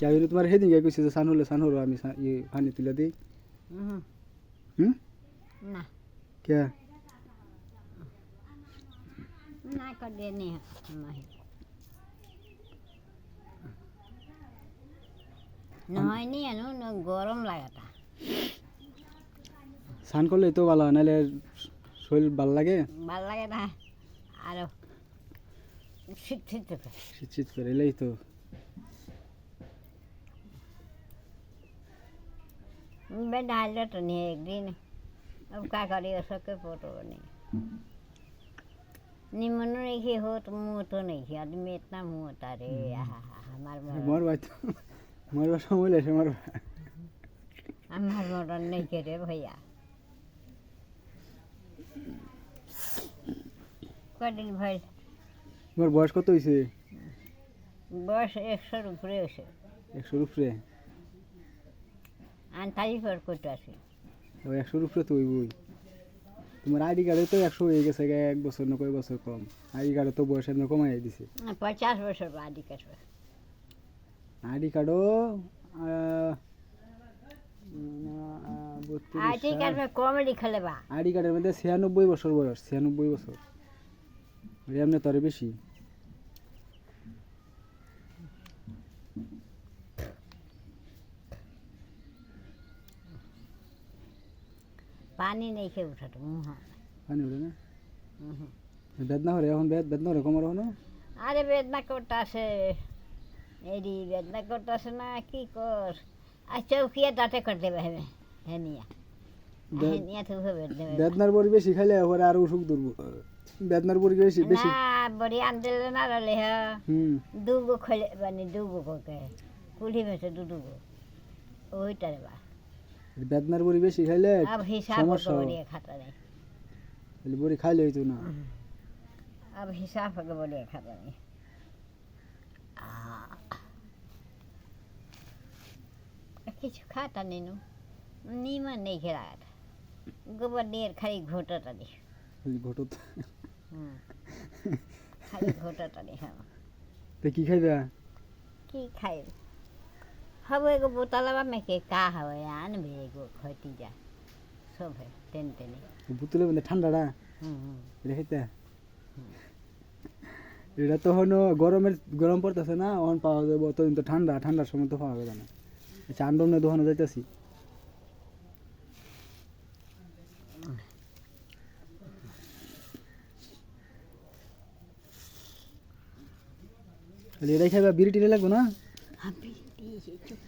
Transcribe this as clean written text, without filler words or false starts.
আমি তোমার সেদিন গিয়ে কইছি যে সান হলে সান হলো আমি পানি তুলে দিই। হুম না কে না করে নি নহয়নি এনো গরম লাগাটা স্নান করলে তো ভালো নাহলে শরীর ভাল লাগে ভাল লাগে না আরো শীত শীত শীত শীত করে এলেই তো डाल तो नहीं एक दिन अब क्या करी उसके फोटो नहीं निमनो नहीं की हो तो मुँह तो नहीं की आदमी इतना मुँह होता रे मोर भाई तो मोर समय ले मोर हमार मटन नहीं करे भैया कदिन भाई मोर बयस कत হইছে बस 100 উপরে হইছে 100 উপরে আনতাই পর কত আছে ও 100 উপরে তো হইবই তোমার আইডি কার্ডে তো 100 হয়ে গেছে এক বছর না কয় বছর কম আইডি কার্ডে তো বয়স এমন কমাই দিছে 50 বছর আইডি কার্ড আইডি কার্ডও आईडी कार्ड में कम लिखले बा आईडी कार्ड में 96 বছর বয়স 96 বছর এমনি তোরে বেশি पानी नहीं खे उठा तो मुँह पानी उठे ना বেদনা হরে এখন বেদনা হরে কমর হনো আরে বেদনা করতাছে এডি বেদনা করতাছে না কি কর আর চৌকিয়া দাঁতে করে দেবে হেনিয়া হেনিয়া তো হবে বেদনার বড়ি বেশি খাইলে পরে আর অসুখ ধরবো বেদনার বড়ি বেশি বেশি না বড়ি আনতে না রলে হ দুগো খলে মানে দুগো কোকে কুলি মেছে দুগো ওইটারে বা বেদনার বড়ি বেশি খাইলে अब हिसाब से बड़ी खाता नहीं তাহলে বড়ি খাইলে হইতো না अब हिसाब से बड़ी खाता नहीं কিছু খাতা नहीं नु नीमन नहीं खिलाया गोबर देर खाली घोटा तनी ঘটত खाली घोटा तनी हाँ তো কি খাইবা की खाई हवे एगो बोतलवा में के का हवे आन भी एगो खटी जा सब है टेन टेने বুতলে মানে ঠান্ডাটা রেখেতে এটা তো হনো গরম পড়তেছে না অন পাওয়া যাবে তো কিন্তু ঠান্ডার সময় তো পাওয়া যাবে না চান্দম না দোকানে যাইতাছি এটাই খাইবা বিড়ি টিরে লাগবো না हाँ चुप चुप